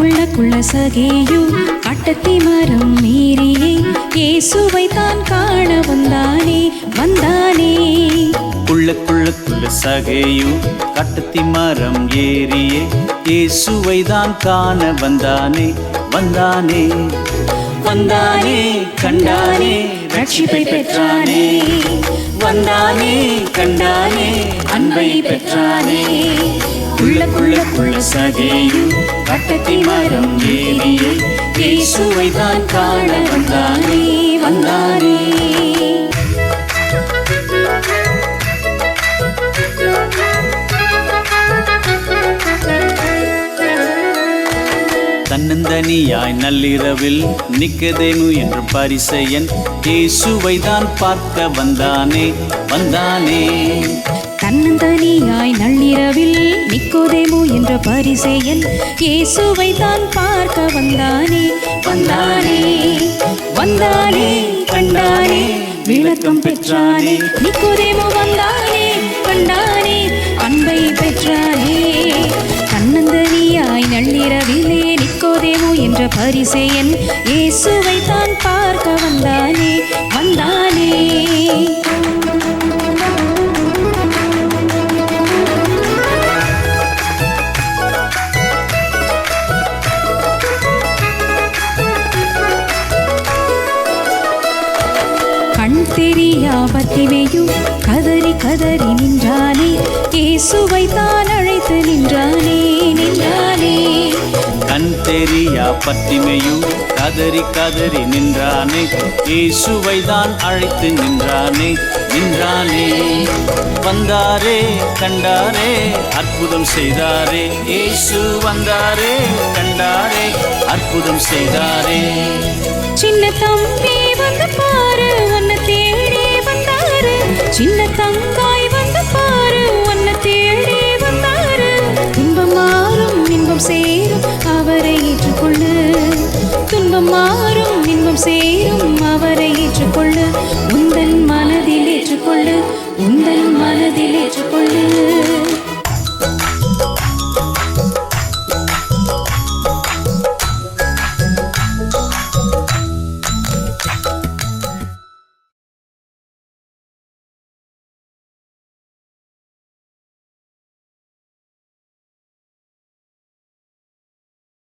குள்ள சகேயு கட்டத்தி மரம் மீறியே இயேசுவை தான் காண வந்தானே வந்தானே. குள்ள சகேயு கட்டத்தி மரம் ஏறியே இயேசுவை தான் காண வந்தானே வந்தானே. வந்தானே கண்டானே ரட்சிப்பை பெற்றானே. வந்தானே கண்டானே அன்பை பெற்றானே. குள்ள சகேயு கட்டத்தி மரம் ஏறியே இயேசுவை தான் காண வந்தானே வந்தானே. தன்னந்தனியாய் நள்ளிரவில் நிக்கதேமு என்ற பரிசேயன் இயேசுவை தான் பார்க்க வந்தானே வந்தானே. தன்னந்தனியாய் நள்ளிரவில் நிக்கோதேமு என்ற பரிசேயன் இயேசுவை தான் பார்க்க வந்தானே வந்தானே. வந்தானே கண்டானே விளக்கம் பெற்றானே. நிக்கோதேமு வந்தானே கண்டானே அன்பை பெற்றானே. தன்னந்தனியாய் நள்ளிரவிலே நிக்கோதேமு என்ற பரிசேயன் இயேசுவை தான் பார்க்க வந்தானே வந்தானே. கண் தெரியா பத்திமையும் கதறி கதறி நின்றானே இயேசுவை தான் அழைத்து நின்றானே நின்றானே. கண் தெரியா பத்திமையும் கதறி கதறி நின்றானே இயேசுவை தான் அழைத்து நின்றானே நின்றானே. வந்தாரே கண்டாரே அற்புதம் செய்தாரே இயேசு வந்தாரே கண்டாரே அற்புதம் செய்தாரே. சின்ன தம்பி வந்து பாரு உன்னை தேடி வந்தாரு. சின்ன தங்காய் வந்து பாரு உன்னை தேடி வந்தாரு. துன்பம் மாறும் இன்பம் சேரும் அவரை ஏற்றுக்கொள்ளு. துன்பம் மாறும் இன்பம் சேரும் அவரை ஏற்றுக்கொள்ளு. உந்தன் மனதில் ஏற்றுக்கொள்ளு உந்தன் மனதில் ஏற்றுக்கொள்ளு.